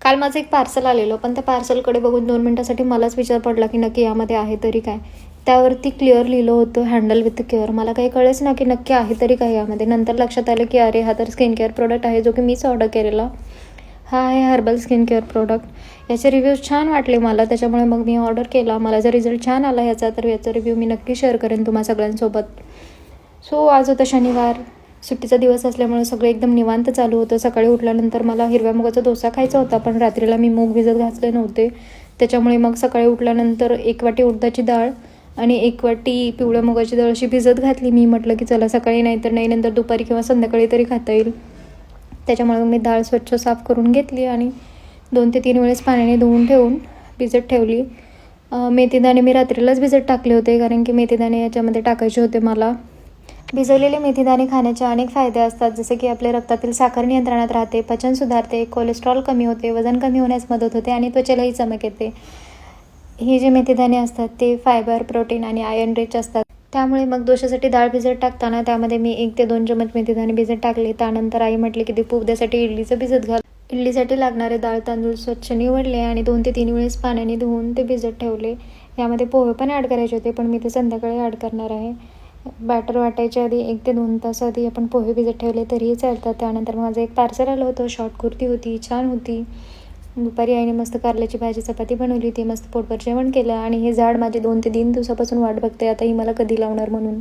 काल माझं एक पार्सल आलेलं, पण त्या पार्सलकडे बघून 2 मिनिटासाठी मलाच विचार पडला की नक्की यामध्ये आहे तरी काय. त्यावरती क्लिअर लिहिलं होतं हँडल विथ केअर. मला काही कळेच ना की नक्की आहे तरी काय यामध्ये. नंतर लक्षात आलं की अरे हा तर स्किन केअर प्रोडक्ट आहे, जो की मीच ऑर्डर केलेला. हा आहे हर्बल स्किन केअर प्रोडक्ट. याचे रिव्ह्यूज छान वाटले मला, त्याच्यामुळे मग मी ऑर्डर केला. मला जर रिझल्ट छान आला याचा, तर याचा रिव्ह्यू मी नक्की शेअर करेन तुम्हा सगळ्यांसोबत. सो आज होता शनिवार, सुट्टीचा दिवस असल्यामुळे सगळं एकदम निवांत चालू होतं. सकाळी उठल्यानंतर मला हिरव्या मुगाचा डोसा खायचा होता, पण रात्रीला मी मूग भिजत घातले नव्हते. त्याच्यामुळे मग सकाळी उठल्यानंतर 1 वाटी उडदाची डाळ आणि 1 वाटी पिवळ्या मुगाची डाळ अशी भिजत घातली. मी म्हटलं की चला सकाळी नाही तर नाही, नंतर दुपारी किंवा संध्याकाळी तरी खाता येईल. त्याच्यामुळे मी डाळ स्वच्छ साफ करून घेतली आणि 2 ते 3 वेळेस पाण्याने धुवून ठेवून भिजत ठेवली. मेथीदाणे मी रात्रीलाच भिजत टाकले होते, कारण की मेथीदाणे याच्यामध्ये टाकायचे होते मला. भिजवलेले मेथीदाणे खाण्याचे अनेक फायदे असतात, जसे की आपल्या रक्तातील साखर नियंत्रणात राहते, पचन सुधारते, कोलेस्ट्रॉल कमी होते, वजन कमी होण्यास मदत होते आणि त्वचेलाही चमक येते. हे जे मेथीदाणे असतात ते फायबर, प्रोटीन आणि आयर्न रिच असतात. त्यामुळे मग डोश्यासाठी डाळ भिजत टाकताना त्यामध्ये मी 1 ते 2 चमच मेथीदाणे भिजत टाकले. त्यानंतर आई म्हटली की दीपू उद्यासाठी इडलीचं भिजत घाल. इडलीसाठी लागणारे डाळ तांदूळ स्वच्छ निवडले आणि 2 ते 3 वेळेस पाण्याने धुवून ते भिजत ठेवले. यामध्ये पोहे पण ॲड करायचे होते, पण मी ते संध्याकाळी ॲड करणार आहे. बॅटर वाटायच्या आधी 1 ते 2 तास आधी आपण पोहे भिजत ठेवले तरीही चालतात. त्यानंतर माझं एक पार्सल आलं होतं. शॉर्ट कुर्ती होती, छान होती. दुपारी आईने मस्त कारल्याची भाजी चपाती बनवली होती, मस्त पोटभर जेवण केलं आणि हे झाड माझी 2 ते 3 दिवसापासून वाट बघते आता ही मला कधी लावणार म्हणून.